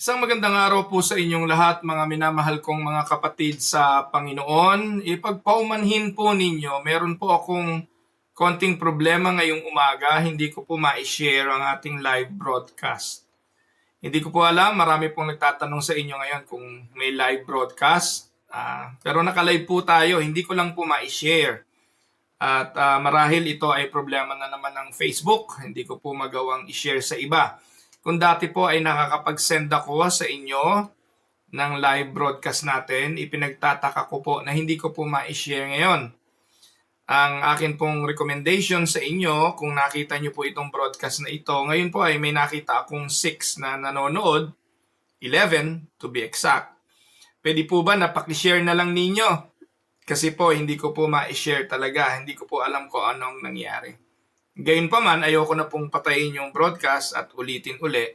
Isang magandang araw po sa inyong lahat, mga minamahal kong mga kapatid sa Panginoon. Ipagpaumanhin po ninyo, meron po akong konting problema ngayong umaga. Hindi ko po ma-share ang ating live broadcast. Hindi ko po alam, marami pong nagtatanong sa inyo ngayon kung may live broadcast. Pero naka-live po tayo, hindi ko lang po ma-share. At marahil ito ay problema na naman ng Facebook, hindi ko po magawang i-share sa iba. Kung dati po ay nakakapag-send ako sa inyo ng live broadcast natin, ipinagtataka ko po na hindi ko po ma-share ngayon. Ang akin pong recommendation sa inyo, kung nakita nyo po itong broadcast na ito, ngayon po ay may nakita akong 6 na nanonood, 11 to be exact. Pwede po ba na paki-share na lang ninyo? Kasi po hindi ko po ma-share talaga, hindi ko po alam kung anong nangyari. Gayunpaman, ayoko na pong patayin yung broadcast at ulitin uli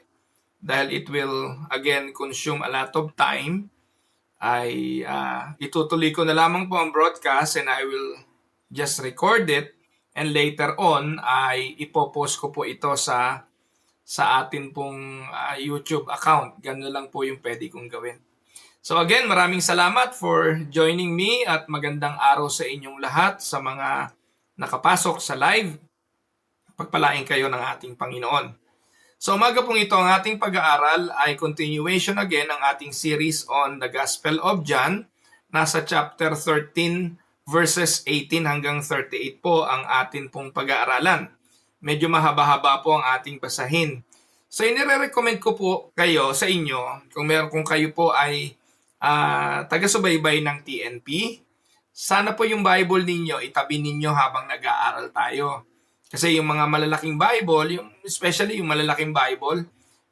dahil it will again consume a lot of time. Ay itutuloy ko na lamang po ang broadcast and I will just record it and later on ay ipopost ko po ito sa atin pong YouTube account. Ganun lang po yung pwede kong gawin. So again, maraming salamat for joining me at magandang araw sa inyong lahat sa mga nakapasok sa live. Pagpalain kayo ng ating Panginoon. So umaga pong ito, ang ating pag-aaral ay continuation again ng ating series on the Gospel of John. Nasa chapter 13 verses 18 hanggang 38 po ang atin pong pag-aaralan. Medyo mahaba-haba po ang ating basahin. So inire-recommend ko po kayo sa inyo, kung kayo po ay taga-subaybay ng TNP, sana po yung Bible ninyo itabi ninyo habang nag-aaral tayo. Kasi yung mga malalaking Bible, especially yung malalaking Bible,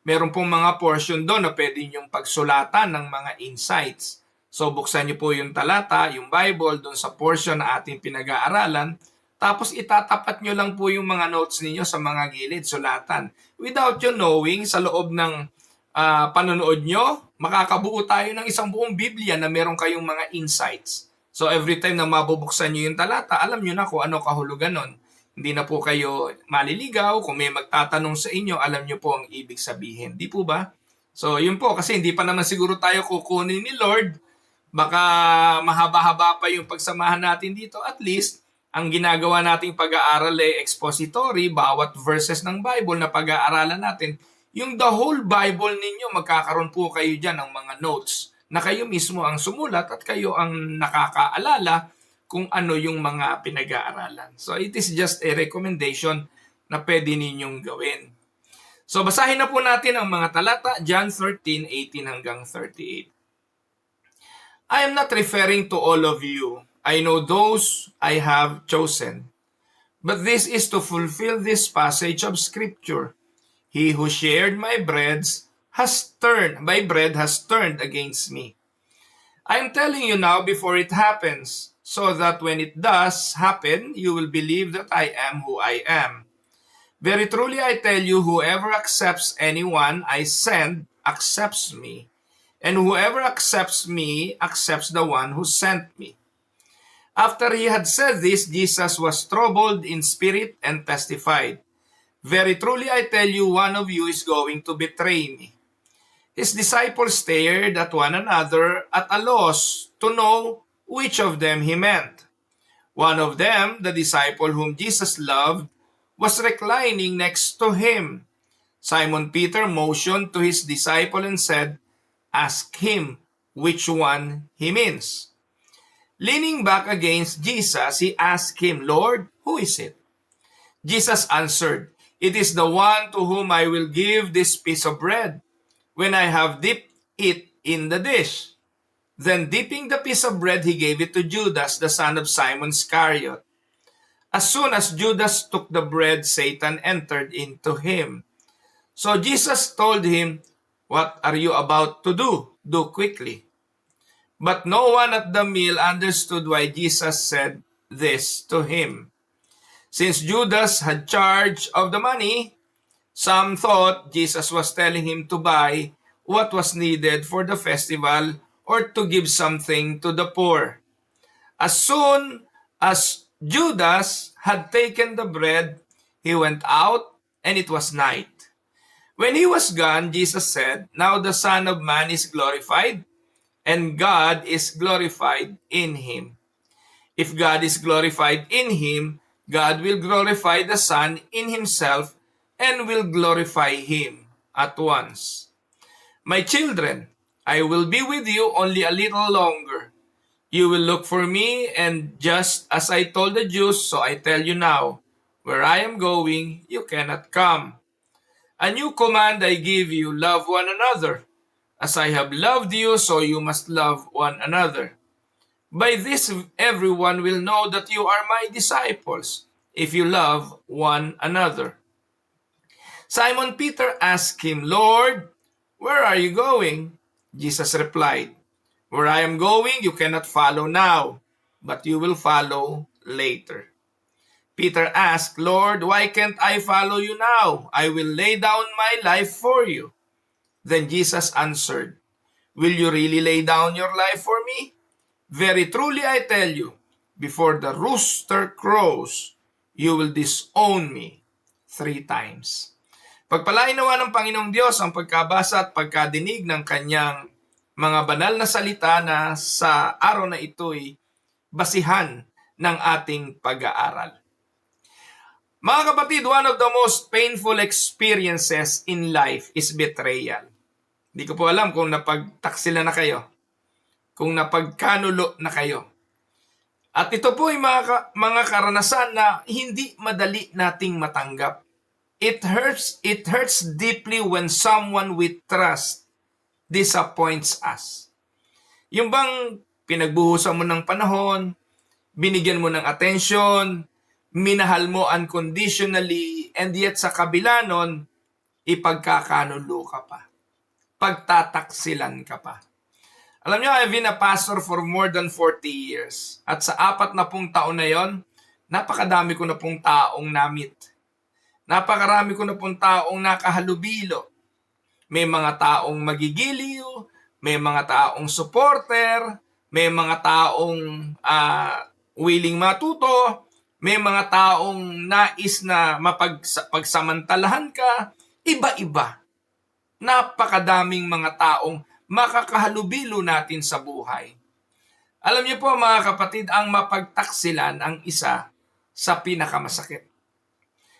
meron pong mga portion doon na pwede nyong pagsulatan ng mga insights. So buksan nyo po yung talata, yung Bible, doon sa portion na ating pinag-aaralan, tapos itatapat nyo lang po yung mga notes ninyo sa mga gilid, sulatan. Without you knowing, sa loob ng panonood nyo, makakabuo tayo ng isang buong Biblia na meron kayong mga insights. So every time na mabubuksan nyo yung talata, alam nyo na kung ano kahulugan nun. Hindi na po kayo maliligaw. Kung may magtatanong sa inyo, alam nyo po ang ibig sabihin. Di po ba? So yun po, kasi hindi pa naman siguro tayo kukunin ni Lord. Baka mahaba-haba pa yung pagsamahan natin dito. At least, ang ginagawa nating pag-aaral ay expository, bawat verses ng Bible na pag-aaralan natin. Yung the whole Bible ninyo, magkakaroon po kayo dyan ng mga notes na kayo mismo ang sumulat at kayo ang nakakaalala kung ano yung mga pinag-aaralan. So it is just a recommendation na pwede ninyong gawin. So basahin na po natin ang mga talata, John 13:18 hanggang 38. I am not referring to all of you. I know those I have chosen. But this is to fulfill this passage of Scripture. He who shared my bread has turned against me. I am telling you now before it happens, so that when it does happen, you will believe that I am who I am. Very truly I tell you, whoever accepts anyone I send accepts me, and whoever accepts me accepts the one who sent me. After he had said this, Jesus was troubled in spirit and testified, very truly I tell you, one of you is going to betray me. His disciples stared at one another at a loss to know which of them he meant. One of them, the disciple whom Jesus loved, was reclining next to him. Simon Peter motioned to his disciple and said, "Ask him which one he means." Leaning back against Jesus, he asked him, "Lord, who is it?" Jesus answered, "It is the one to whom I will give this piece of bread when I have dipped it in the dish." Then dipping the piece of bread, he gave it to Judas, the son of Simon Iscariot. As soon as Judas took the bread, Satan entered into him. So Jesus told him, "What are you about to do? Do quickly." But no one at the meal understood why Jesus said this to him. Since Judas had charge of the money, some thought Jesus was telling him to buy what was needed for the festival or to give something to the poor. As soon as Judas had taken the bread, he went out, and it was night. When he was gone, Jesus said, "Now the Son of Man is glorified, and God is glorified in him. If God is glorified in him, God will glorify the Son in himself and will glorify him at once. My children, I will be with you only a little longer. You will look for me, and just as I told the Jews, so I tell you now, where I am going, you cannot come. A new command I give you, love one another. As I have loved you, so you must love one another. By this everyone will know that you are my disciples, if you love one another." Simon Peter asked him, "Lord, where are you going?" Jesus replied, "Where I am going, you cannot follow now, but you will follow later." Peter asked, "Lord, why can't I follow you now? I will lay down my life for you." Then Jesus answered, "Will you really lay down your life for me? Very truly I tell you, before the rooster crows, you will disown me 3 times. Pagpalain nawa ng Panginoong Diyos ang pagkabasa at pagkadinig ng kanyang mga banal na salita na sa araw na ito'y basihan ng ating pag-aaral. Mga kapatid, one of the most painful experiences in life is betrayal. Hindi ko po alam kung napagtaksila na kayo, kung napagkanulo na kayo. At ito po ay mga karanasan na hindi madali nating matanggap. It hurts deeply when someone we trust disappoints us. Yung bang pinagbuhusan mo ng panahon, binigyan mo ng atensyon, minahal mo unconditionally, and yet sa kabila nun, ipagkakanulo ka pa. Pagtataksilan ka pa. Alam niyo, I've been a pastor for more than 40 years. At sa 40 taon na yon, napakadami ko na pong taong namit. Napakarami ko na pong taong nakahalubilo. May mga taong magigiliw, may mga taong supporter, may mga taong willing matuto, may mga taong nais na mapagsamantalahan ka, iba-iba. Napakadaming mga taong makakahalubilo natin sa buhay. Alam niyo po mga kapatid, ang mapagtaksilan ang isa sa pinakamasakit.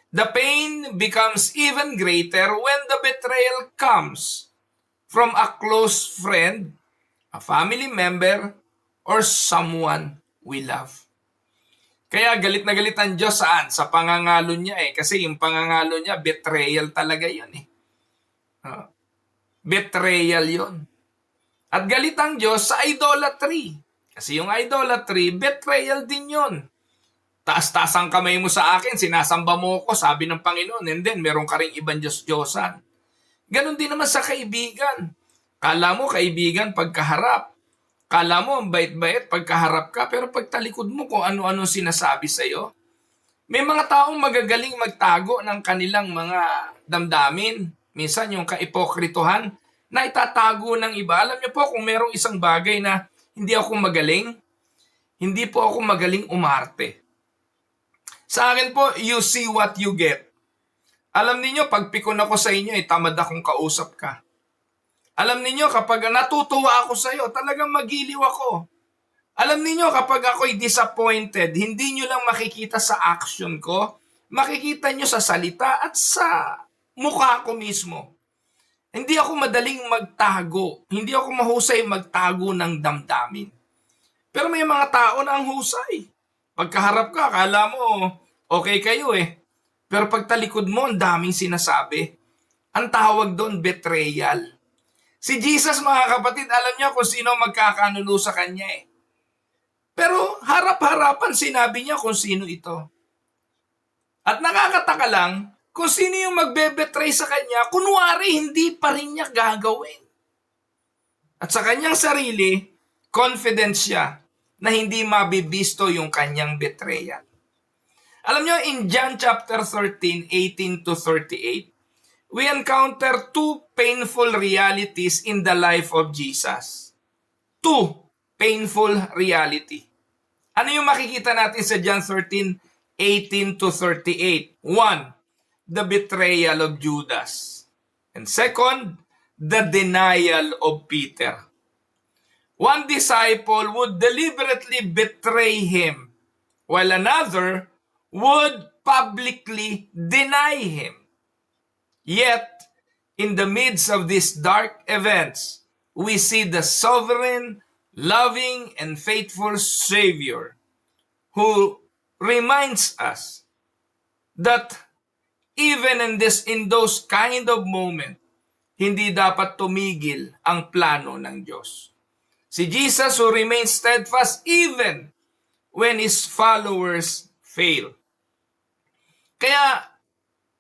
The pain becomes even greater when the betrayal comes from a close friend, a family member, or someone we love. Kaya galit na galit ang Diyos saan? Sa pangangalo niya eh. Kasi yung pangangalo niya, betrayal talaga yun eh. Betrayal yun. At galit ang Diyos sa idolatry. Kasi yung idolatry, betrayal din yun. Taas-taas ang kamay mo sa akin, sinasamba mo ko, sabi ng Panginoon, and then meron ka rin ibang Diyos-Diyosan. Ganon din naman sa kaibigan. Kala mo kaibigan pagkaharap. Kala mo ang bait-bait pagkaharap ka, pero pagtalikod mo kung ano-ano sinasabi sa'yo. May mga taong magagaling magtago ng kanilang mga damdamin. Minsan yung kaipokrituhan na itatago ng iba. Alam niyo po kung merong isang bagay na hindi ako magaling, hindi po ako magaling umarte. Sa akin po, you see what you get. Alam niyo, pag pikon ako sa inyo, tamad akong kausap ka. Alam niyo, kapag natutuwa ako sa iyo, talagang magiliw ako. Alam niyo, kapag ako'y disappointed, hindi niyo lang makikita sa action ko, makikita niyo sa salita at sa mukha ko mismo. Hindi ako madaling magtago. Hindi ako mahusay magtago ng damdamin. Pero may mga tao na ang husay. Pagkaharap ka, akala mo, okay kayo eh. Pero pagtalikod mo, ang daming sinasabi. Ang tawag doon, betrayal. Si Jesus, mga kapatid, alam niya kung sino magkakanulo sa kanya eh. Pero harap-harapan sinabi niya kung sino ito. At nakakataka lang, kung sino yung magbe-betray sa kanya, kunwari hindi pa rin niya gagawin. At sa kanyang sarili, confident siya na hindi mabibisto yung kanyang betrayal. Alam niyo, in John chapter 13, 18 to 38, we encounter 2 painful realities in the life of Jesus. 2 painful reality. Ano yung makikita natin sa John 13, 18 to 38? 1, the betrayal of Judas. And second, the denial of Peter. One disciple would deliberately betray him, while another would publicly deny him. Yet, in the midst of these dark events, we see the sovereign, loving, and faithful Savior who reminds us that even in those kind of moments, hindi dapat tumigil ang plano ng Diyos. Si Jesus who remains steadfast even when His followers fail. Kaya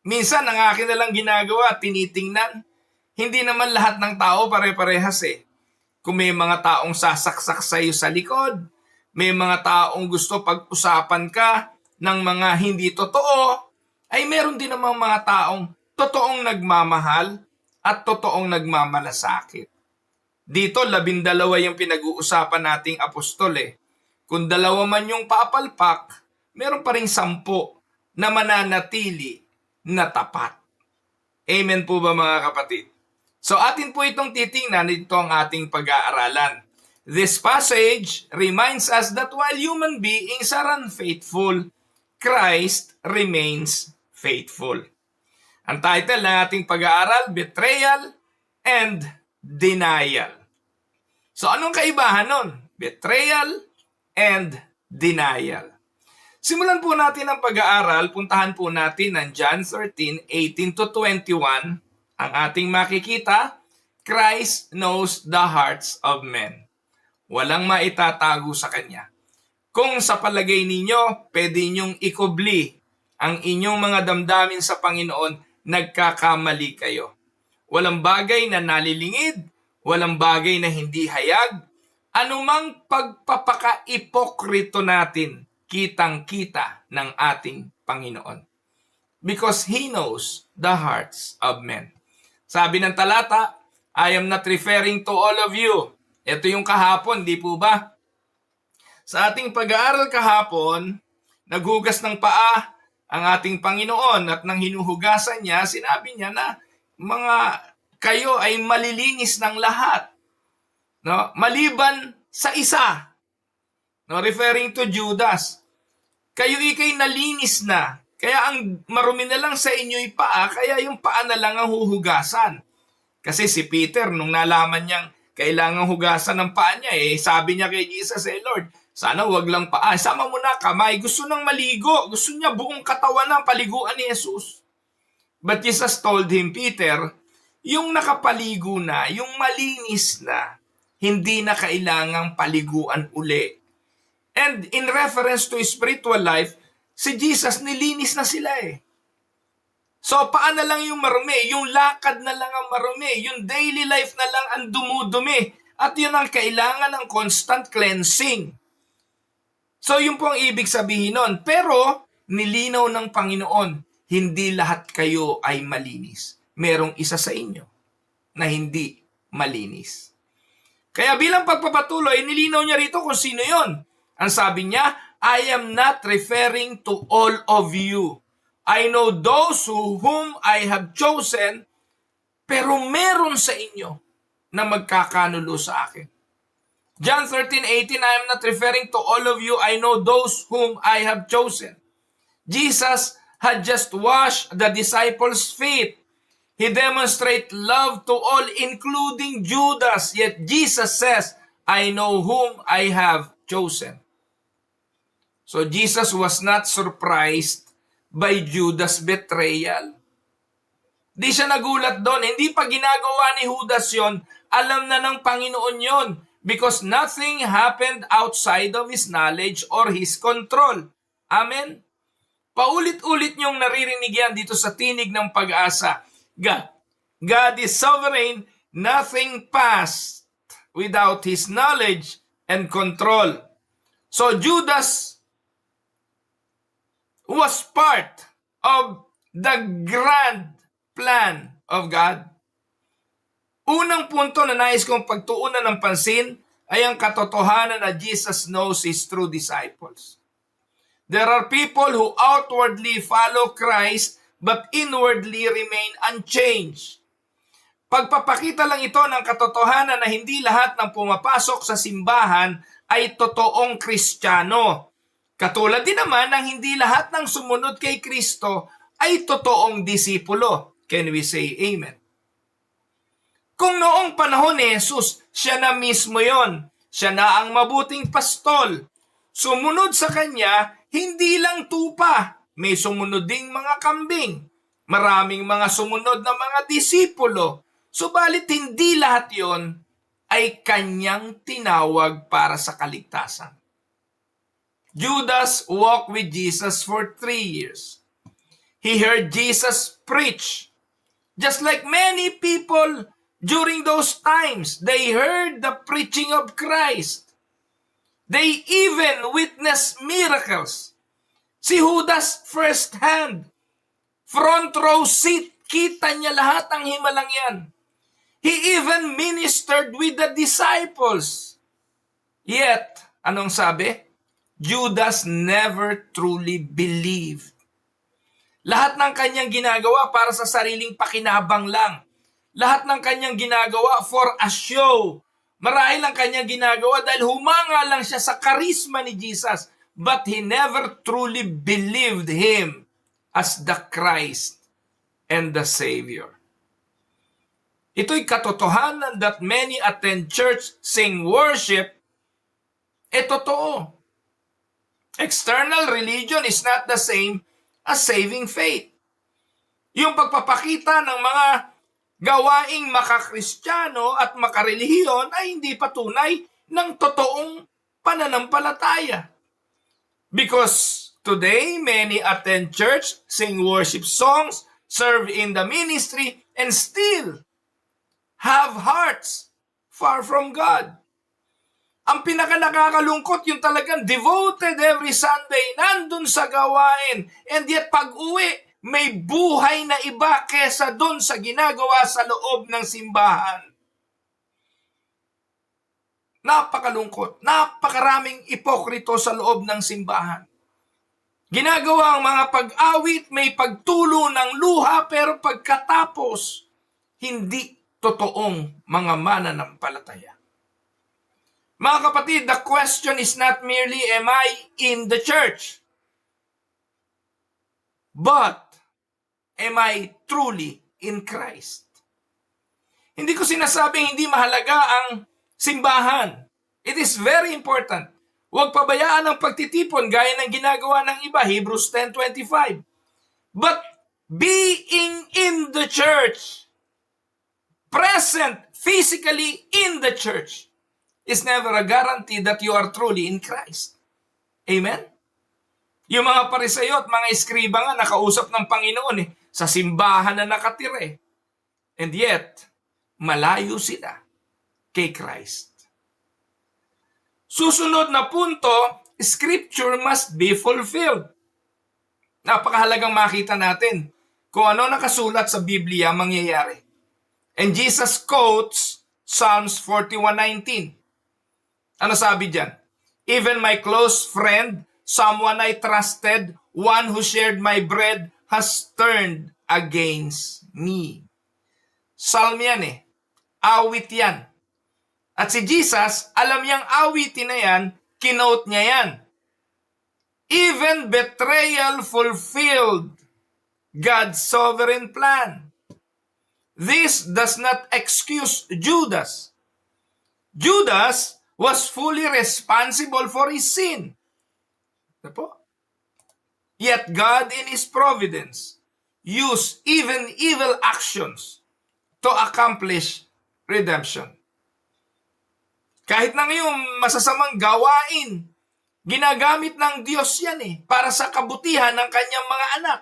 minsan ang akin na lang ginagawa, tinitingnan, hindi naman lahat ng tao pare-parehas eh. Kung may mga taong sasaksak sa iyo sa likod, may mga taong gusto pag-usapan ka ng mga hindi totoo, ay meron din namang mga taong totoong nagmamahal at totoong nagmamalasakit. Dito, 12 yung pinag-uusapan nating apostol eh. Kung 2 man yung papalpak, meron pa rin 10 na mananatili na tapat. Amen po ba mga kapatid? So atin po itong titingnan, ito ang ating pag-aaralan. This passage reminds us that while human beings are unfaithful, Christ remains faithful. Ang title ng ating pag-aaral, Betrayal and Denial. So anong kaibahan nun? Betrayal and Denial. Simulan po natin ang pag-aaral, puntahan po natin ang John 13:18-21. Ang ating makikita, Christ knows the hearts of men. Walang maitatago sa Kanya. Kung sa palagay ninyo, pwede ninyong ikubli ang inyong mga damdamin sa Panginoon, nagkakamali kayo. Walang bagay na nalilingid, walang bagay na hindi hayag, anumang pagpapaka-ipokrito natin, kitang-kita ng ating Panginoon. Because He knows the hearts of men. Sabi ng talata, I am not referring to all of you. Ito yung kahapon, di po ba? Sa ating pag-aaral kahapon, naghugas ng paa ang ating Panginoon at nang hinuhugasan niya, sinabi niya na kayo ay malilinis ng lahat. No? Maliban sa isa. No? Referring to Judas. Kayo ikay nalinis na. Kaya ang marumi na lang sa inyo'y paa, kaya yung paa na lang ang huhugasan. Kasi si Peter, nung nalaman niyang kailangang hugasan ng paa niya, sabi niya kay Jesus, Lord, sana wag lang paa. Sama mo na kamay. Gusto nang maligo. Gusto niya buong katawan ng paliguan ni Jesus. But Jesus told him, Peter, yung nakapaligo na, yung malinis na, hindi na kailangang paliguan uli. And in reference to spiritual life, si Jesus nilinis na sila eh. So paano lang yung marumi? Yung lakad na lang ang marumi. Yung daily life na lang ang dumudumi. At yun ang kailangan ng constant cleansing. So yun po ang ibig sabihin nun. Pero nilinaw ng Panginoon, hindi lahat kayo ay malinis. Merong isa sa inyo na hindi malinis. Kaya bilang pagpapatuloy, nilinaw niya rito kung sino yun. Ang sabi niya, I am not referring to all of you. I know those whom I have chosen, pero meron sa inyo na magkakanulo sa akin. John 13:18, I am not referring to all of you. I know those whom I have chosen. Jesus had just washed the disciples' feet. He demonstrated love to all, including Judas. Yet Jesus says, I know whom I have chosen. So Jesus was not surprised by Judas' betrayal. Di siya nagulat doon. Hindi pa ginagawa ni Judas yon, alam na ng Panginoon yon. Because nothing happened outside of His knowledge or His control. Amen? Paulit-ulit niyong naririnig yan dito sa tinig ng pag-asa. God is sovereign. Nothing passed without His knowledge and control. So Judas was part of the grand plan of God. Unang punto na nais kong pagtuunan ng pansin ay ang katotohanan na Jesus knows His true disciples. There are people who outwardly follow Christ but inwardly remain unchanged. Pagpapakita lang ito ng katotohanan na hindi lahat ng pumapasok sa simbahan ay totoong Kristiyano. Katulad din naman ng hindi lahat ng sumunod kay Kristo ay totoong disipulo. Can we say amen? Kung noong panahon ni Jesus, siya na mismo yon. Siya na ang mabuting pastol. Sumunod sa kanya, hindi lang tupa. May sumunod ding mga kambing. Maraming mga sumunod na mga disipulo. Subalit hindi lahat yon ay kanyang tinawag para sa kaligtasan. Judas walked with Jesus for 3 years. He heard Jesus preach. Just like many people during those times, they heard the preaching of Christ. They even witnessed miracles. Si Judas firsthand, front row seat, kita niya lahat ng himalang yan. He even ministered with the disciples. Yet, anong sabi? Judas never truly believed. Lahat ng kanyang ginagawa para sa sariling pakinabang lang. Lahat ng kanyang ginagawa for a show. Marahil ang kanyang ginagawa dahil humanga lang siya sa karisma ni Jesus. But he never truly believed him as the Christ and the Savior. Ito'y katotohanan that many attend church, sing worship. Totoo. External religion is not the same as saving faith. Yung pagpapakita ng mga gawaing makakristyano at makarelihiyon ay hindi patunay ng totoong pananampalataya. Because today, many attend church, sing worship songs, serve in the ministry, and still have hearts far from God. Ang pinaka-nakakalungkot yung talagang devoted every Sunday, nandun sa gawain, and yet pag-uwi, may buhay na iba kesa dun sa ginagawa sa loob ng simbahan. Napakalungkot, napakaraming ipokrito sa loob ng simbahan. Ginagawa ang mga pag-awit, may pagtulo ng luha, pero pagkatapos, hindi totoong mga mananampalataya. Mga kapatid, the question is not merely, am I in the church? But, am I truly in Christ? Hindi ko sinasabing hindi mahalaga ang simbahan. It is very important. Huwag pabayaan ang pagtitipon gaya ng ginagawa ng iba, Hebrews 10:25. But, being in the church, present physically in the church, is never a guarantee that you are truly in Christ. Amen? Yung mga Pariseyo at mga eskriba nga nakausap ng Panginoon sa simbahan na nakatira. And yet, malayo sila kay Christ. Susunod na punto, Scripture must be fulfilled. Napakahalagang makita natin kung ano nakasulat sa Biblia mangyayari. And Jesus quotes Psalms 41:19. Ano sabi diyan? Even my close friend, someone I trusted, one who shared my bread, has turned against me. Psalm yan Awit yan. At si Jesus, alam niyang awitin na yan, kinote niya yan. Even betrayal fulfilled God's sovereign plan. This does not excuse Judas. Judas was fully responsible for his sin. Yet God in His providence used even evil actions to accomplish redemption. Kahit na ngayong masasamang gawain, ginagamit ng Diyos yan para sa kabutihan ng kanyang mga anak.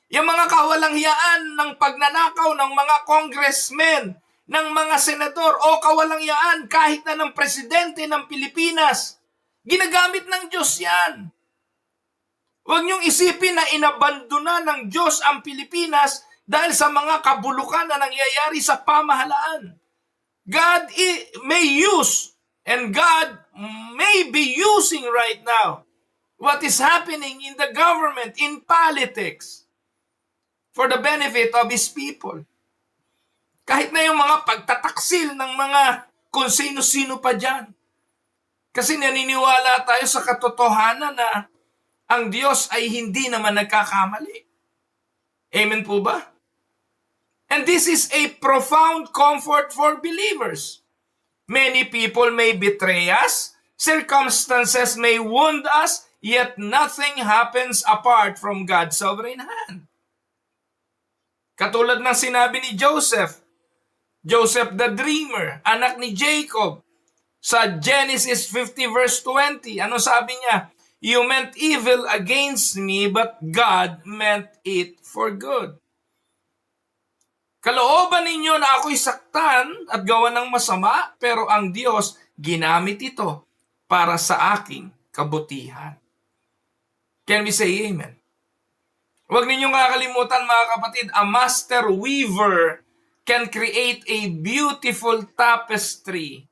Yung mga kawalang hiyaan ng pagnanakaw ng mga congressmen, ng mga senador o kawalang hiyaan kahit na ng presidente ng Pilipinas, ginagamit ng Diyos yan. Huwag niyong isipin na inabandona ng Diyos ang Pilipinas dahil sa mga kabulukan na nangyayari sa pamahalaan. God may use and God may be using right now what is happening in the government, in politics, for the benefit of His people. Kahit na yung mga pagtataksil ng mga kung sino-sino pa dyan. Kasi naniniwala tayo sa katotohanan na ang Diyos ay hindi naman nagkakamali. Amen po ba? And this is a profound comfort for believers. Many people may betray us, circumstances may wound us, yet nothing happens apart from God's sovereign hand. Katulad ng sinabi ni Joseph the dreamer, anak ni Jacob, sa Genesis 50 verse 20, ano sabi niya? You meant evil against me, but God meant it for good. Kalooban ninyo na ako'y saktan at gawa ng masama, pero ang Diyos ginamit ito para sa aking kabutihan. Can we say amen? Huwag ninyong kakalimutan mga kapatid, a master weaver can create a beautiful tapestry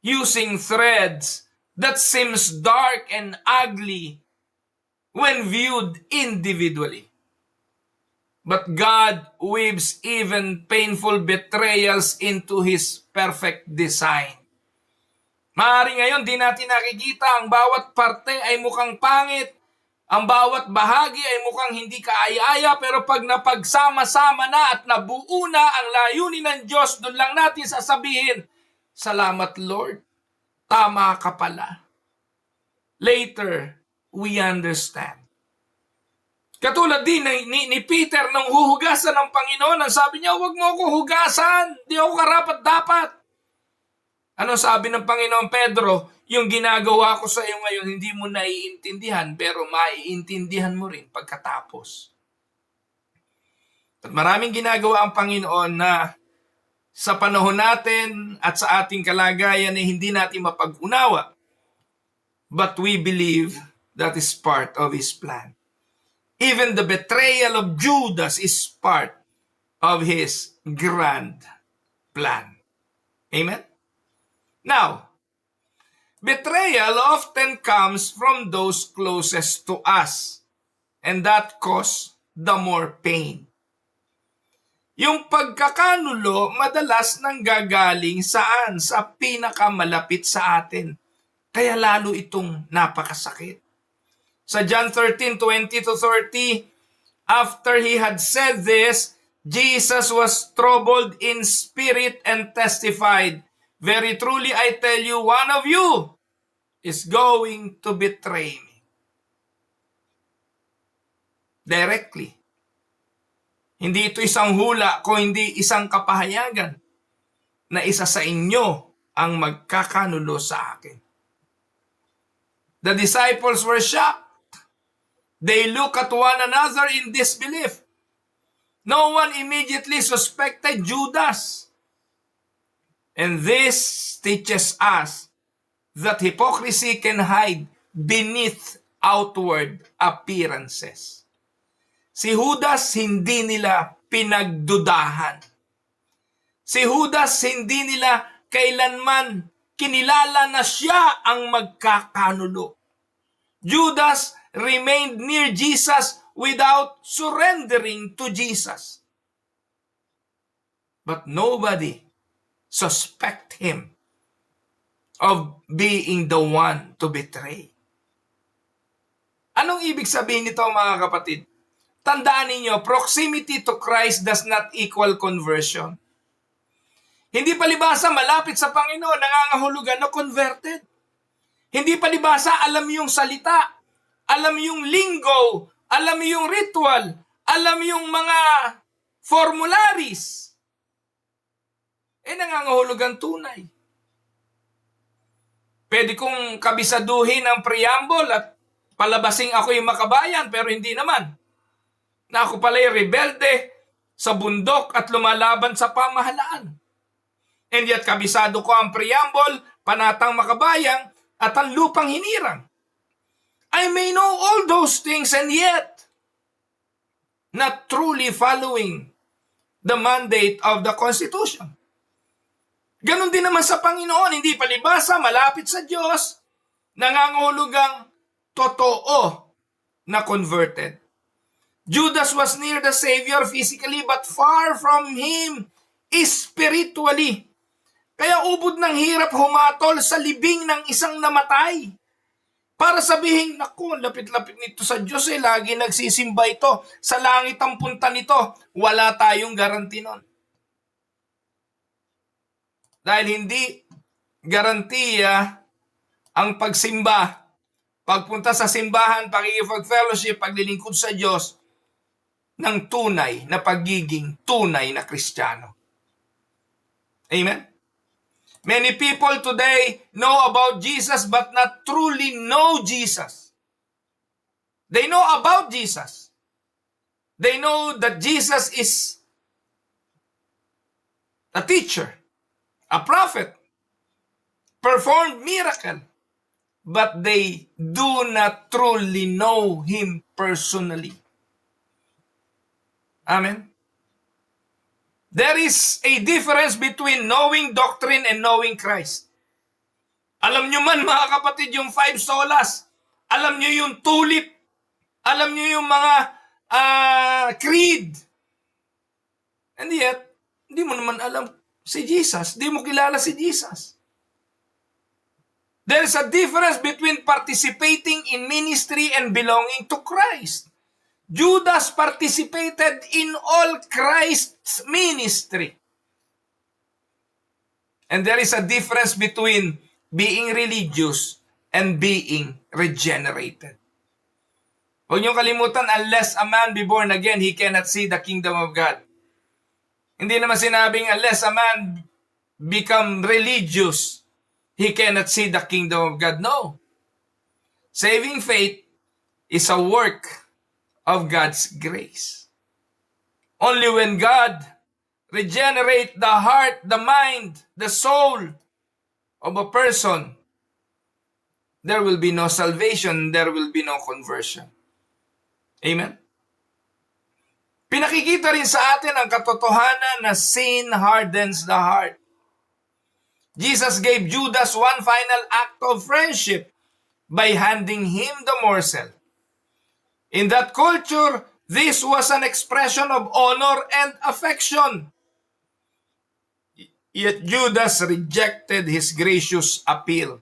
using threads that seems dark and ugly when viewed individually. But God weaves even painful betrayals into His perfect design. Maaari ngayon, di natin nakikita ang bawat parte ay mukhang pangit, ang bawat bahagi ay mukhang hindi kaaya-aya, pero pag napagsama-sama na at nabuo na ang layunin ng Diyos, doon lang natin sasabihin, salamat Lord, tama ka pala. Later, we understand. Katulad din ni Peter nang huhugasan ng Panginoon, ang sabi niya, huwag mo ako hugasan, di ako karapat-dapat. Ano sabi ng Panginoon? Pedro, yung ginagawa ko sa iyo ngayon, hindi mo naiintindihan, pero maiintindihan mo rin pagkatapos. At maraming ginagawa ang Panginoon na sa panahon natin at sa ating kalagayan ay hindi natin mapag-unawa. But we believe that is part of His plan. Even the betrayal of Judas is part of His grand plan. Amen? Now, betrayal often comes from those closest to us, and that causes the more pain. Yung pagkakanulo, madalas nanggagaling saan? Sa pinakamalapit sa atin. Kaya lalo itong napakasakit. Sa John 13:20-30, after He had said this, Jesus was troubled in spirit and testified, very truly I tell you, one of you is going to betray me. Directly. Hindi ito isang hula, kung hindi isang kapahayagan na isa sa inyo ang magkakanulo sa akin. The disciples were shocked. They look at one another in disbelief. No one immediately suspected Judas. And this teaches us that hypocrisy can hide beneath outward appearances. Si Judas hindi nila pinagdudahan. Si Judas hindi nila kailanman kinilala na siya ang magkakanulo. Judas remained near Jesus without surrendering to Jesus. But nobody suspect him of being the one to betray. Anong ibig sabihin nito mga kapatid? Tandaan ninyo, proximity to Christ does not equal conversion. Hindi palibasa malapit sa Panginoon, nangangahulugan na converted. Hindi palibasa alam yung salita, alam yung linggo, alam yung ritual, alam yung mga formularies. Nangangahulugan tunay. Pwede kong kabisaduhin ang preamble at palabasing ako'y makabayan, pero hindi naman. Na ako pala'y rebelde sa bundok at lumalaban sa pamahalaan. And yet kabisado ko ang preamble, panatang makabayang, at ang lupang hinirang. I may know all those things and yet not truly following the mandate of the Constitution. Ganon din naman sa Panginoon, hindi palibasa, malapit sa Diyos, nangangahulugang totoo na converted. Judas was near the Savior physically but far from Him spiritually. Kaya ubod ng hirap humatol sa libing ng isang namatay. Para sabihin, naku, lapit-lapit nito sa Diyos lagi nagsisimba ito. Sa langit ang punta nito. Wala tayong garanti nun. Dahil hindi garantiya ang pagsimba, pagpunta sa simbahan, pakikipag-fellowship, paglilingkod sa Diyos ng tunay na pagiging tunay na Kristiyano. Amen? Many people today know about Jesus but not truly know Jesus. They know about Jesus. They know that Jesus is a teacher, a prophet, performed miracle, but they do not truly know Him personally. Amen? There is a difference between knowing doctrine and knowing Christ. Alam nyo man mga kapatid yung 5 solas, alam nyo yung tulip, alam nyo yung mga creed. And yet, hindi mo naman alam si Jesus, hindi mo kilala si Jesus. There is a difference between participating in ministry and belonging to Christ. Judas participated in all Christ's ministry. And there is a difference between being religious and being regenerated. Huwag niyong kalimutan, unless a man be born again, he cannot see the kingdom of God. Hindi naman sinabing unless a man become religious, he cannot see the kingdom of God. No. Saving faith is a work of God's grace. Only when God regenerate the heart, the mind, the soul of a person, there will be no salvation, there will be no conversion. Amen? Pinakikita rin sa atin ang katotohanan na sin hardens the heart. Jesus gave Judas one final act of friendship by handing him the morsel. In that culture, this was an expression of honor and affection. Yet Judas rejected his gracious appeal.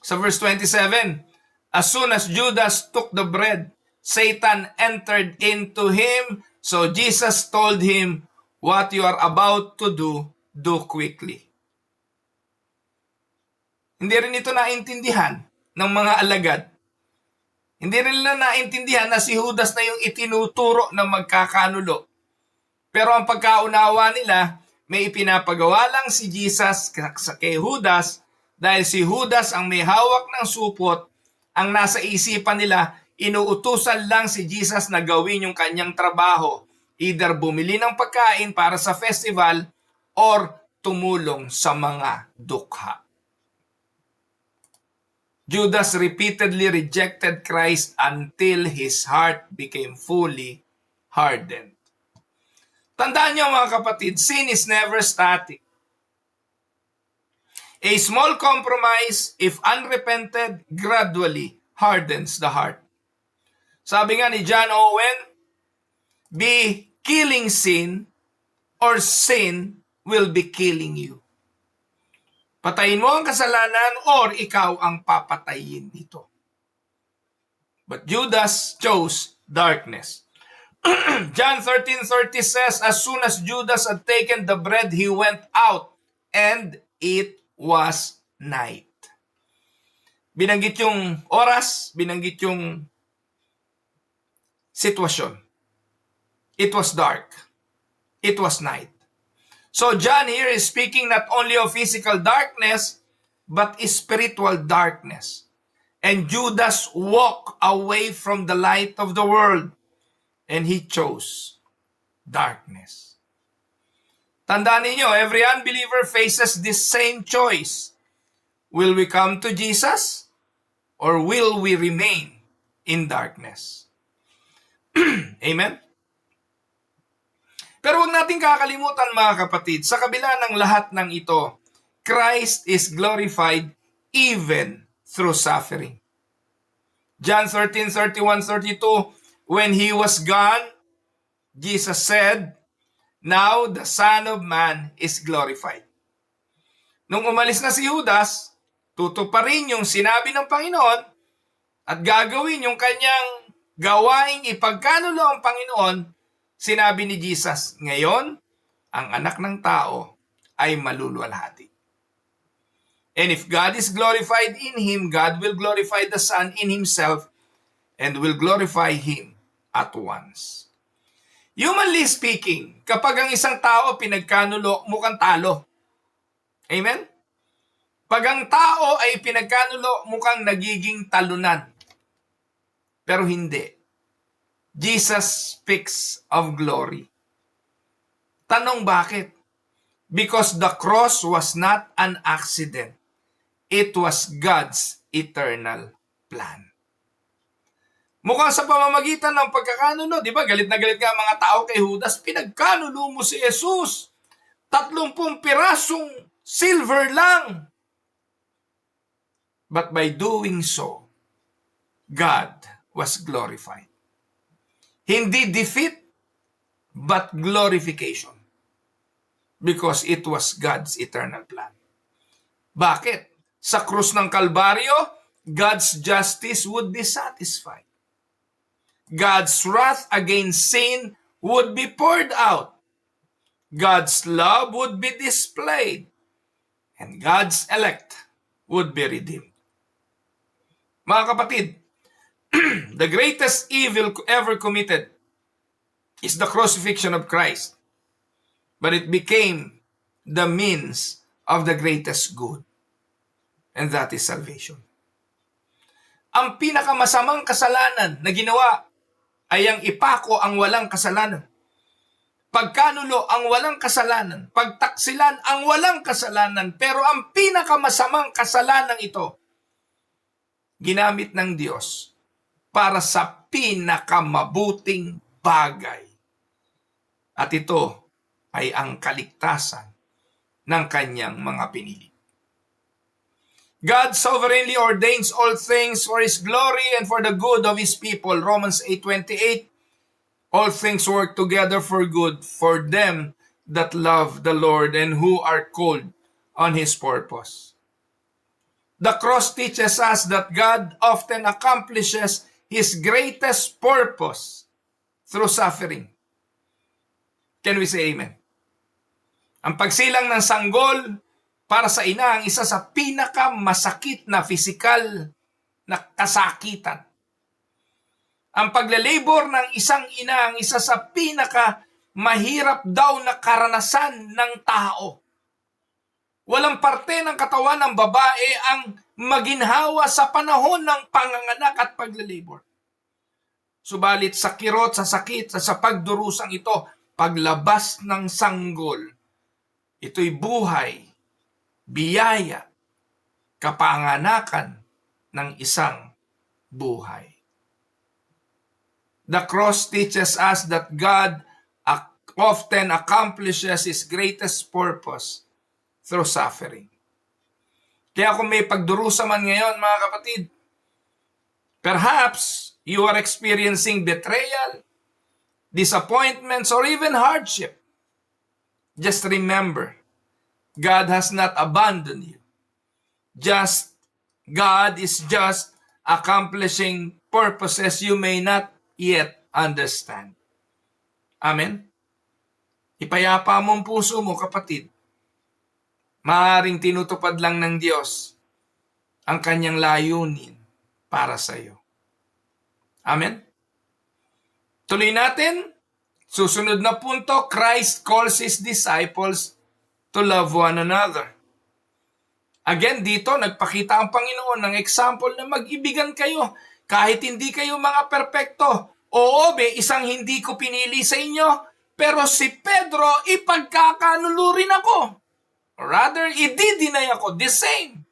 Sa verse 27, as soon as Judas took the bread, Satan entered into him. So Jesus told him, what you are about to do, do quickly. Hindi rin ito naintindihan ng mga alagad. Hindi rin nila naintindihan na si Judas na yung itinuturo na magkakanulo. Pero ang pagkaunawa nila, may ipinapagawa lang si Jesus kay Judas dahil si Judas ang may hawak ng supot. Ang nasa isipan nila, inuutusan lang si Jesus na gawin yung kanyang trabaho. Either bumili ng pagkain para sa festival or tumulong sa mga dukha. Judas repeatedly rejected Christ until his heart became fully hardened. Tandaan niyo mga kapatid, sin is never static. A small compromise, if unrepented, gradually hardens the heart. Sabi nga ni John Owen, be killing sin or sin will be killing you. Patayin mo ang kasalanan or ikaw ang papatayin nito. But Judas chose darkness. John 13:30 says, as soon as Judas had taken the bread, he went out and it was night. Binanggit yung oras, binanggit yung sitwasyon. It was dark. It was night. So John here is speaking not only of physical darkness, but spiritual darkness. And Judas walked away from the light of the world, and he chose darkness. Tandaan ninyo, every unbeliever faces this same choice. Will we come to Jesus, or will we remain in darkness? Amen? Pero huwag nating kakalimutan mga kapatid, sa kabila ng lahat ng ito, Christ is glorified even through suffering. John 13:31-32, when he was gone, Jesus said, now the Son of Man is glorified. Nung umalis na si Judas, tutuparin yung sinabi ng Panginoon at gagawin yung kanyang gawaing ipagkanulo ang Panginoon. Sinabi ni Jesus, ngayon, ang anak ng tao ay maluluwalhati. And if God is glorified in Him, God will glorify the Son in Himself and will glorify Him at once. Humanly speaking, kapag ang isang tao pinagkanulo, mukhang talo. Amen? Pag ang tao ay pinagkanulo, mukhang nagiging talunan. Pero hindi. Jesus speaks of glory. Tanong bakit? Because the cross was not an accident. It was God's eternal plan. Mukhang sa pamamagitan ng pagkakanulo, di ba, galit na galit ka mga tao kay Judas, pinagkanulo mo si Jesus. 30 pirasong silver lang. But by doing so, God was glorified. Hindi defeat, but glorification. Because it was God's eternal plan. Bakit? Sa krus ng Kalbaryo, God's justice would be satisfied. God's wrath against sin would be poured out. God's love would be displayed. And God's elect would be redeemed. Mga kapatid, the greatest evil ever committed is the crucifixion of Christ. But it became the means of the greatest good. And that is salvation. Ang pinakamasamang kasalanan na ginawa ay ang ipako ang walang kasalanan. Pagkanulo ang walang kasalanan. Pagtaksilan ang walang kasalanan. Pero ang pinakamasamang kasalanan ito, ginamit ng Diyos para sa pinakamabuting bagay. At ito ay ang kaligtasan ng kanyang mga pinili. God sovereignly ordains all things for His glory and for the good of His people. Romans 8:28. All things work together for good for them that love the Lord and who are called on His purpose. The cross teaches us that God often accomplishes His greatest purpose through suffering. Can we say amen? Ang pagsilang ng sanggol para sa ina ang isa sa pinakamasakit na pisikal na kasakitan. Ang paglalabor ng isang ina ang isa sa pinakamahirap daw na karanasan ng tao. Walang parte ng katawan ng babae ang maginhawa sa panahon ng panganganak at paglalabor. Subalit sa kirot, sa sakit, sa pagdurusang ito, paglabas ng sanggol, ito'y buhay, biyaya, kapanganakan ng isang buhay. The cross teaches us that God often accomplishes His greatest purpose through suffering. Kaya kung may pagdurusa man ngayon, mga kapatid, perhaps you are experiencing betrayal, disappointments, or even hardship. Just remember, God has not abandoned you. God is just accomplishing purposes you may not yet understand. Amen? Ipayapa mo ang puso mo, kapatid. Maaaring tinutupad lang ng Diyos ang kanyang layunin para sa iyo. Amen? Tuloy natin. Susunod na punto, Christ calls His disciples to love one another. Again, dito, nagpakita ang Panginoon ng example na mag-ibigan kayo kahit hindi kayo mga perpekto. Oo, may isang hindi ko pinili sa inyo, pero si Pedro, ipagkakanulo rin ako. Rather, i-deny ako, the same.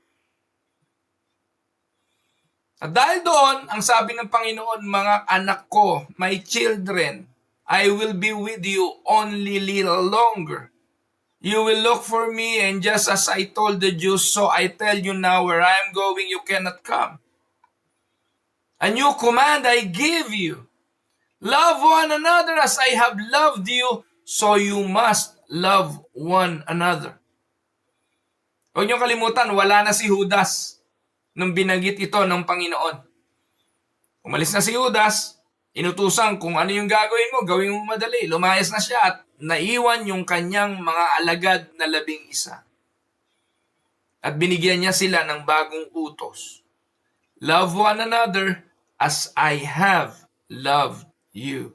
At dahil doon, ang sabi ng Panginoon, mga anak ko, my children, I will be with you only little longer. You will look for me, and just as I told the Jews, so I tell you now, where I am going, you cannot come. A new command I give you. Love one another as I have loved you. So you must love one another. Huwag niyong kalimutan, wala na si Judas nung binanggit ito ng Panginoon. Umalis na si Judas, inutusan kung ano yung gagawin mo, gawin mo madali. Lumayas na siya at naiwan yung kanyang mga alagad na 11. At binigyan niya sila ng bagong utos. Love one another as I have loved you.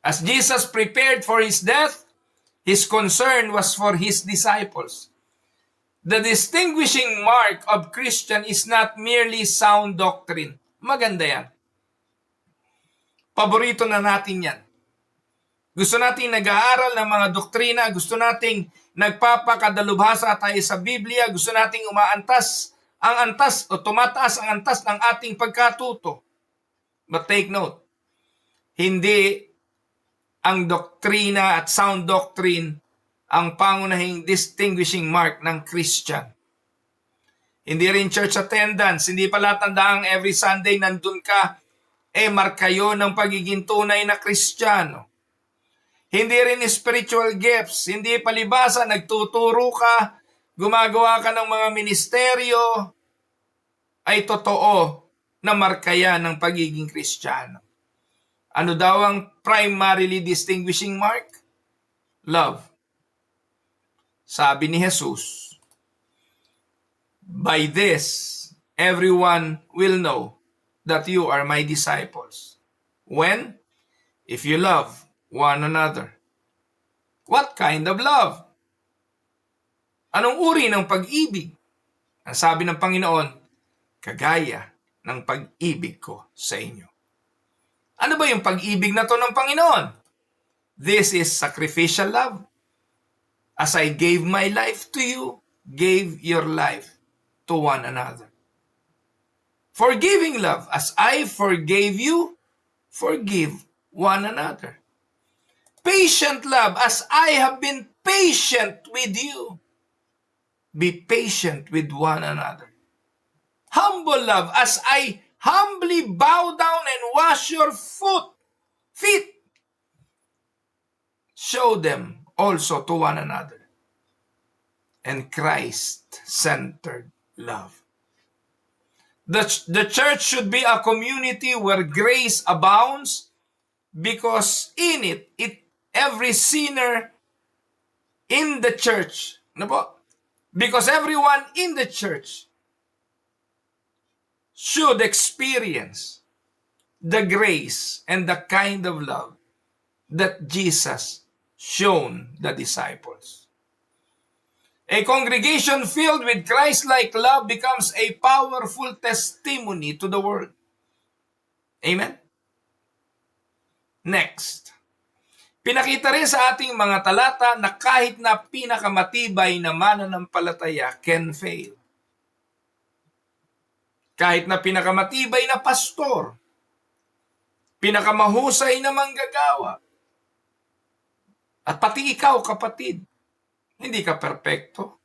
As Jesus prepared for his death, his concern was for his disciples. The distinguishing mark of Christian is not merely sound doctrine. Maganda yan. Paborito na natin yan. Gusto nating nag-aaral ng mga doktrina, gusto nating nagpapakadalubhasa tayo sa Biblia, gusto nating tumataas ang antas ng ating pagkatuto. But take note, hindi ang doktrina at sound doctrine ang pangunahing distinguishing mark ng Christian. Hindi rin church attendance, hindi palatandaan every Sunday nandun ka, marka yun ng pagiging tunay na Kristiyano. Hindi rin spiritual gifts, hindi palibasa, nagtuturo ka, gumagawa ka ng mga ministeryo, ay totoo na marka yan ng pagiging Kristiyano. Ano daw ang primarily distinguishing mark? Love. Sabi ni Jesus, by this, everyone will know that you are my disciples. When? If you love one another. What kind of love? Anong uri ng pag-ibig? Ang sabi ng Panginoon, kagaya ng pag-ibig ko sa inyo. Ano ba yung pag-ibig na to ng Panginoon? This is sacrificial love. As I gave my life to you, gave your life to one another. Forgiving love. As I forgave you, forgive one another. Patient love. As I have been patient with you, be patient with one another. Humble love. As I humbly bow down and wash your feet, show them also to one another. And Christ-centered love. The church should be a community where grace abounds because in it every sinner in the church, because everyone in the church should experience the grace and the kind of love that Jesus shown the disciples. A congregation filled with Christ-like love becomes a powerful testimony to the world. Amen? Next. Pinakita rin sa ating mga talata na kahit na pinakamatibay na mananampalataya can fail. Kahit na pinakamatibay na pastor, pinakamahusay na manggagawa, at pati ikaw, kapatid, hindi ka perpekto.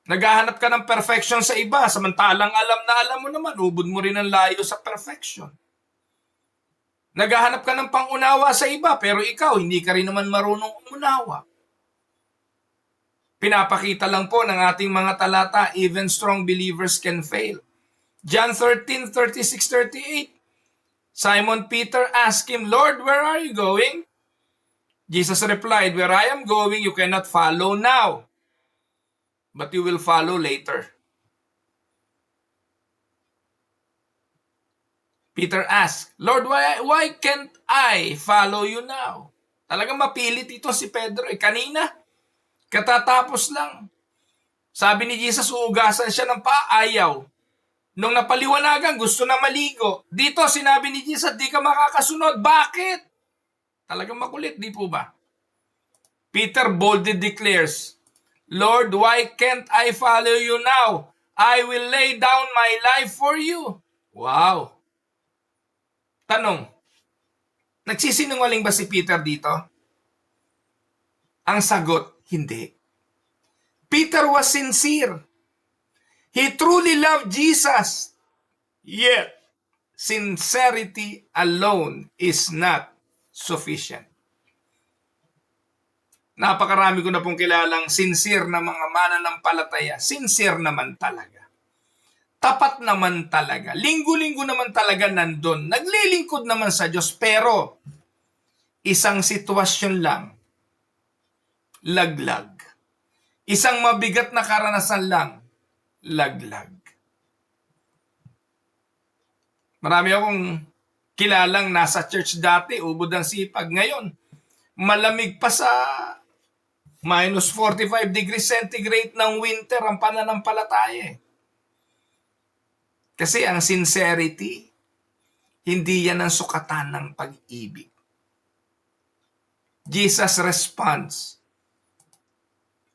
Naghahanap ka ng perfection sa iba, samantalang alam mo naman, ubod mo rin ang layo sa perfection. Naghahanap ka ng pangunawa sa iba, pero ikaw, hindi ka rin naman marunong umunawa. Pinapakita lang po ng ating mga talata, even strong believers can fail. John 13:36-38, Simon Peter asked him, Lord, where are you going? Jesus replied, where I am going, you cannot follow now, but you will follow later. Peter asked, Lord, why can't I follow you now? Talagang mapilit ito si Pedro. Kanina, katatapos lang. Sabi ni Jesus, uugasan siya ng paayaw. Nung napaliwanagan, gusto na maligo. Dito, sinabi ni Jesus, di ka makakasunod. Bakit? Talagang makulit, di po ba? Peter boldly declares, Lord, why can't I follow you now? I will lay down my life for you. Wow. Tanong, nagsisinungaling ba si Peter dito? Ang sagot, hindi. Peter was sincere. He truly loved Jesus. Yet, sincerity alone is not sufficient. Napakarami ko na pong kilalang sincere na mga mananampalataya. Sincere naman talaga. Tapat naman talaga. Linggo-linggo naman talaga nandun. Naglilingkod naman sa Diyos. Pero, isang sitwasyon lang, laglag. Isang mabigat na karanasan lang, laglag. Marami akong kilalang nasa church dati, ubod ang sipag. Ngayon, malamig pa sa minus 45 degrees centigrade ng winter ang pananampalataya. Kasi ang sincerity, hindi yan ang sukatan ng pag-ibig. Jesus responds,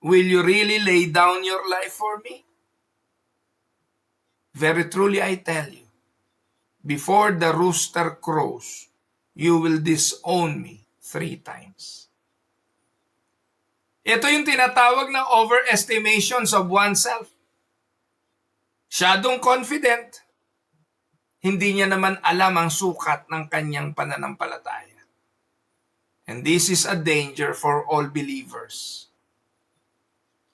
"Will you really lay down your life for me? Very truly I tell you, before the rooster crows, you will disown me 3 times." Ito yung tinatawag na overestimations of oneself. Siyadong confident, hindi niya naman alam ang sukat ng kanyang pananampalataya. And this is a danger for all believers.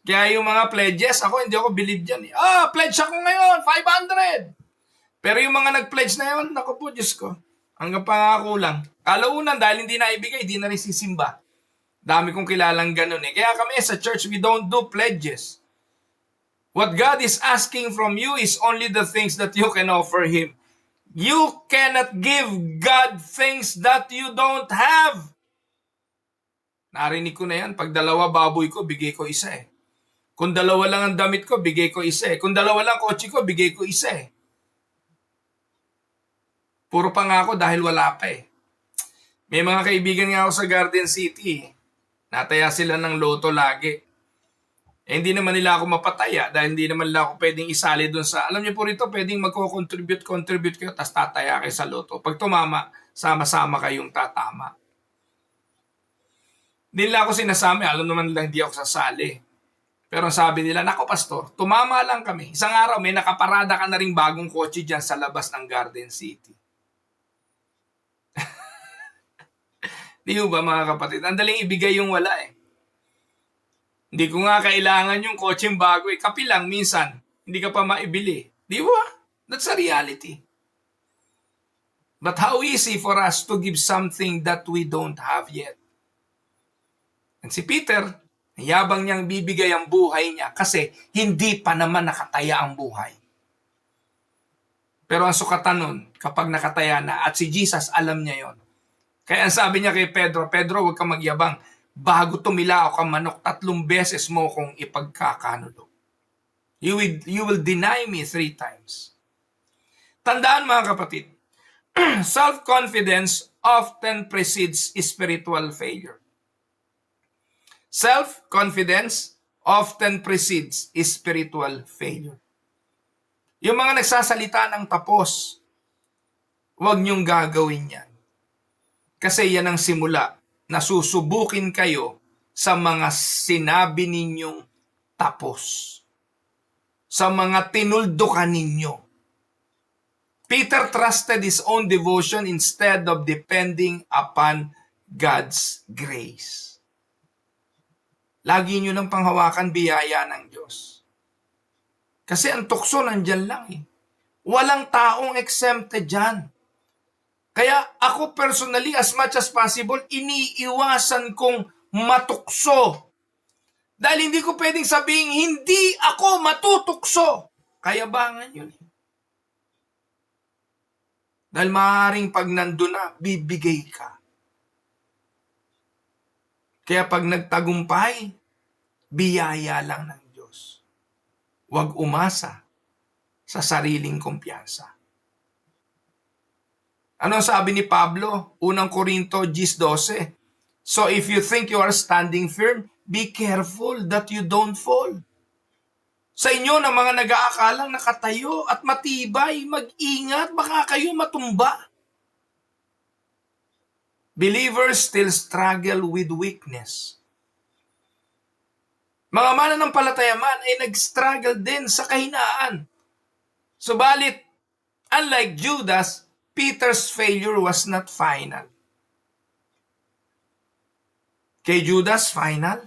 Kaya yung mga pledges, hindi ako believe dyan. Pledge ako ngayon, 500. Pero yung mga nag-pledge na yun, naku po, Diyos ko, hanggang pangako lang. Kalaunan, dahil hindi na ibigay, hindi na rin sisimba. Dami kong kilalang ganun eh. Kaya kami sa church, we don't do pledges. What God is asking from you is only the things that you can offer Him. You cannot give God things that you don't have. Narinig ko na yan. Pag 2 baboy ko, bigay ko 1 eh. Kung 2 lang ang damit ko, bigay ko 1 eh. Kung 2 lang kotse ko, bigay ko 1 eh. Puro pangako dahil wala pa eh. May mga kaibigan nga ako sa Garden City. Nataya sila ng loto lagi. Hindi naman nila ako mapataya dahil hindi naman nila ako pwedeng isali doon sa, alam niyo po rito, pwedeng magko-contribute kayo, tapos tataya kayo sa loto. Pag tumama, sama-sama kayong tatama. Hindi nila ako sinasama, alam naman nila hindi ako sasali. Pero sabi nila, nako pastor, tumama lang kami. Isang araw, may nakaparada ka na ring bagong kotse dyan sa labas ng Garden City. Di ba mga kapatid? Ang daling ibigay yung wala eh. Hindi ko nga kailangan yung kotseng bago eh. Kapi lang minsan, hindi ka pa maibili. Di ba? That's a reality. But how easy for us to give something that we don't have yet? And si Peter, yabang niyang bibigay ang buhay niya kasi hindi pa naman nakataya ang buhay. Pero ang sukatan nun, kapag nakataya na, at si Jesus alam niya yon. Kaya ang sabi niya kay Pedro, Pedro, huwag kang magyabang. Bago tumilao ka manok, 3 beses mo kung ipagkakanulo. You will deny me 3 times. Tandaan mga kapatid, self-confidence often precedes spiritual failure. Self-confidence often precedes spiritual failure. Yung mga nagsasalita ng tapos, huwag niyong gagawin yan. Kasi yan ang simula na susubukin kayo sa mga sinabi ninyong tapos. Sa mga tinuldukan ninyo. Peter trusted his own devotion instead of depending upon God's grace. Lagi nyo lang panghawakan biyaya ng Diyos. Kasi ang tukso nandyan lang eh. Walang taong exempted dyan. Kaya ako personally, as much as possible, iniiwasan kong matukso. Dahil hindi ko pwedeng sabihin, hindi ako matutukso. Kayabangan yun. Dahil maaaring pag nandun na, bibigay ka. Kaya pag nagtagumpay, biyaya lang ng Diyos. Huwag umasa sa sariling kumpiyansa. Ano sabi ni Pablo? Unang Korinto 10:12. So if you think you are standing firm, be careful that you don't fall. Sa inyo na mga nag-aakalang nakatayo at matibay, mag-ingat, baka kayo matumba. Believers still struggle with weakness. Mga mananampalataya man ay nag-struggle din sa kahinaan. Subalit, unlike Judas, Peter's failure was not final. Kay Judas, final.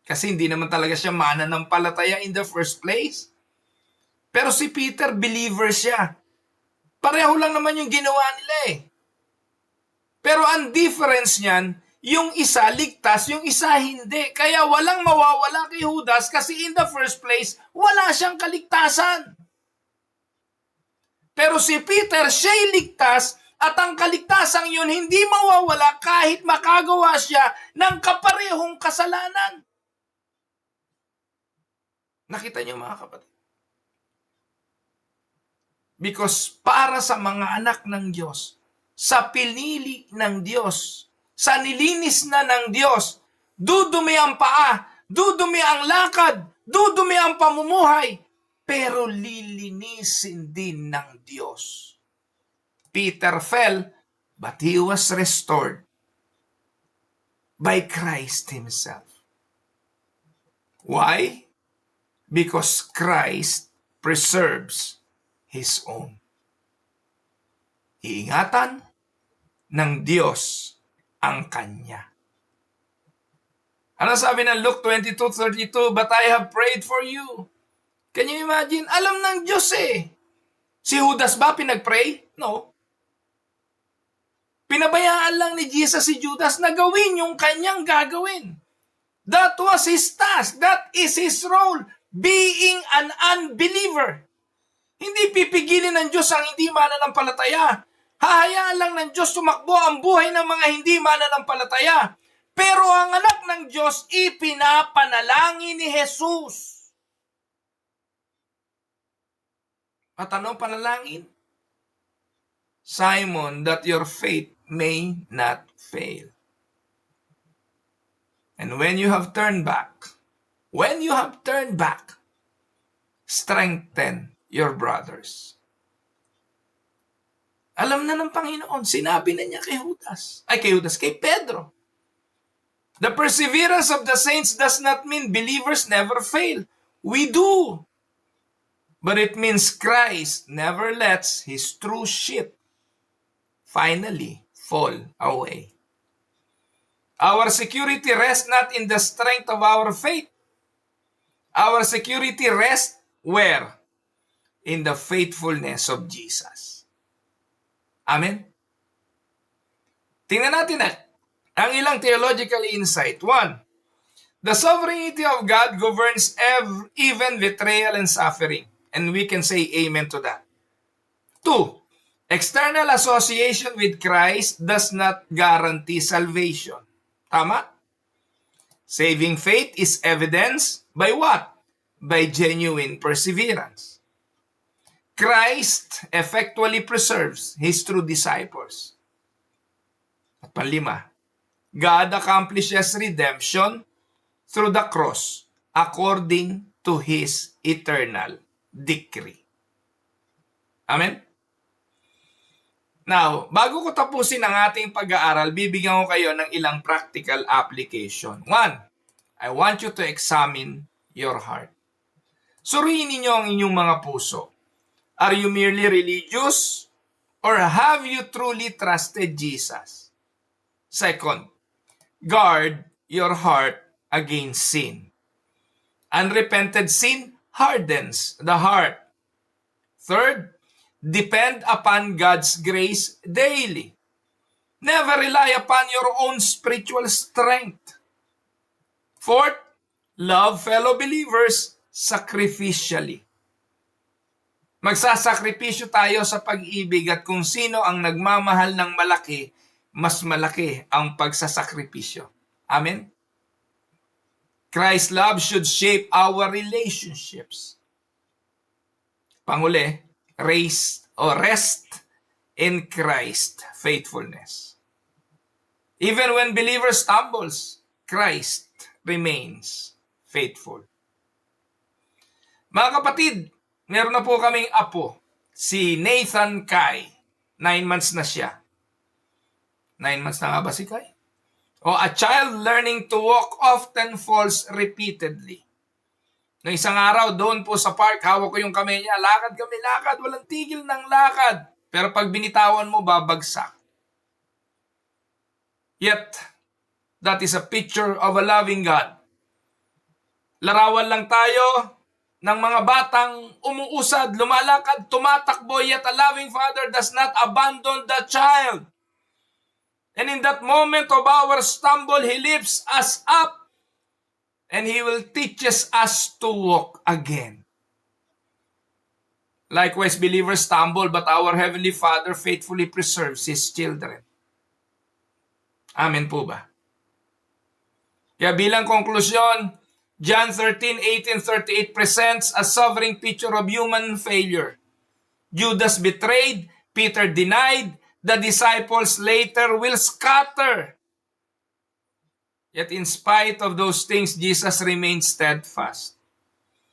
Kasi hindi naman talaga siya mananampalataya in the first place. Pero si Peter, believer siya. Pareho lang naman yung ginawa nila eh. Pero ang difference niyan, yung isa ligtas, yung isa hindi. Kaya walang mawawala kay Judas kasi in the first place, wala siyang kaligtasan. Pero si Peter, siya'y ligtas at ang kaligtasang yun hindi mawawala kahit makagawa siya ng kaparehong kasalanan. Nakita niyo mga kapatid? Because para sa mga anak ng Diyos, sa pinili ng Diyos, sa nilinis na ng Diyos, dudumi ang paa, dudumi ang lakad, dudumi ang pamumuhay, pero lilinisin din ng Diyos. Peter fell, but he was restored by Christ Himself. Why? Because Christ preserves His own. Iingatan ng Diyos ang Kanya. Ano sabi ng Luke 22:32? But I have prayed for you. Can you imagine? Alam ng Diyos eh. Si Judas ba pinag-pray? No. Pinabayaan lang ni Jesus si Judas na gawin yung kanyang gagawin. That was his task. That is his role. Being an unbeliever. Hindi pipigilin ng Diyos ang hindi mananampalataya. Hahayaan lang ng Diyos tumakbo ang buhay ng mga hindi mananampalataya. Pero ang anak ng Diyos, ipinapanalangin ni Jesus. At anong panalangin? Simon, that your faith may not fail. And when you have turned back, strengthen your brothers. Alam na ng Panginoon, sinabi na niya kay Pedro. The perseverance of the saints does not mean believers never fail. We do. But it means Christ never lets His true sheep finally fall away. Our security rests not in the strength of our faith. Our security rests where? In the faithfulness of Jesus. Amen? Tingnan natin ang ilang theological insight. 1. The sovereignty of God governs even betrayal and suffering. And we can say amen to that. 2. External association with Christ does not guarantee salvation. Tama? Saving faith is evidenced by what? By genuine perseverance. Christ effectually preserves His true disciples. At 5, God accomplishes redemption through the cross according to His eternal decree. Amen? Now, bago ko tapusin ang ating pag-aaral, bibigyan ko kayo ng ilang practical application. 1, I want you to examine your heart. Suriin ninyo ang inyong mga puso. Are you merely religious or have you truly trusted Jesus? 2, guard your heart against sin. Unrepented sin hardens the heart. 3, depend upon God's grace daily. Never rely upon your own spiritual strength. 4, love fellow believers sacrificially. Magsasakripisyo tayo sa pag-ibig at kung sino ang nagmamahal ng malaki, mas malaki ang pagsasakripisyo. Amen? Christ's love should shape our relationships. Panguli, rest in Christ faithfulness. Even when believer stumbles, Christ remains faithful. Mga kapatid, meron na po kaming apo, si Nathan Kai. 9 months na siya. 9 months na nga ba si Kai? A child learning to walk often falls repeatedly. Noong isang araw, doon po sa park, hawak ko yung kamay niya. Lakad kami, lakad. Walang tigil ng lakad. Pero pag binitawan mo, babagsak. Yet, That is a picture of a loving God. Larawan lang tayo ng mga batang umuusad, lumalakad, tumatakbo, yet a loving Father does not abandon the child. And in that moment of our stumble, He lifts us up and He will teaches us to walk again. Likewise, believers stumble, but our Heavenly Father faithfully preserves His children. Amen po ba? Kaya bilang konklusyon, John 13:18-38 presents a sovereign picture of human failure. Judas betrayed, Peter denied, the disciples later will scatter. Yet in spite of those things, Jesus remained steadfast.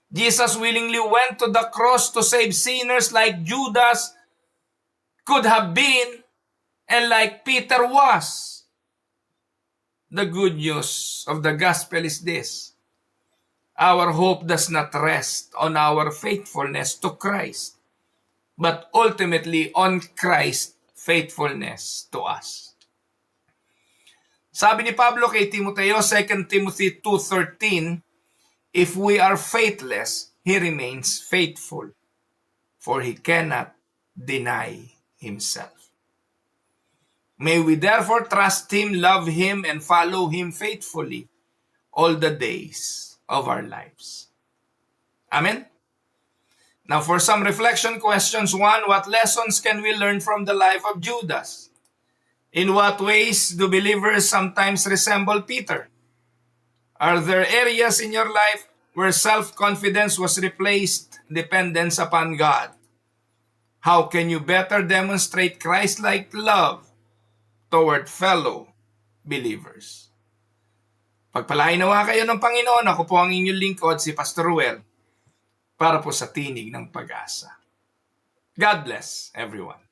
Jesus willingly went to the cross to save sinners like Judas could have been and like Peter was. The good news of the gospel is this: our hope does not rest on our faithfulness to Christ, but ultimately on Christ's faithfulness to us. Sabi ni Pablo kay Timoteo, 2 Timothy 2:13, if we are faithless, He remains faithful, for He cannot deny Himself. May we therefore trust Him, love Him, and follow Him faithfully all the days of our lives. Amen? Now for some reflection questions. 1, what lessons can we learn from the life of Judas? In what ways do believers sometimes resemble Peter? Are there areas in your life where self-confidence was replaced dependence upon God? How can you better demonstrate Christ-like love toward fellow believers? Pagpalain nawa kayo ng Panginoon. Ako po ang inyong lingkod, si Pastor Ruel, para po sa Tinig ng Pag-asa. God bless everyone.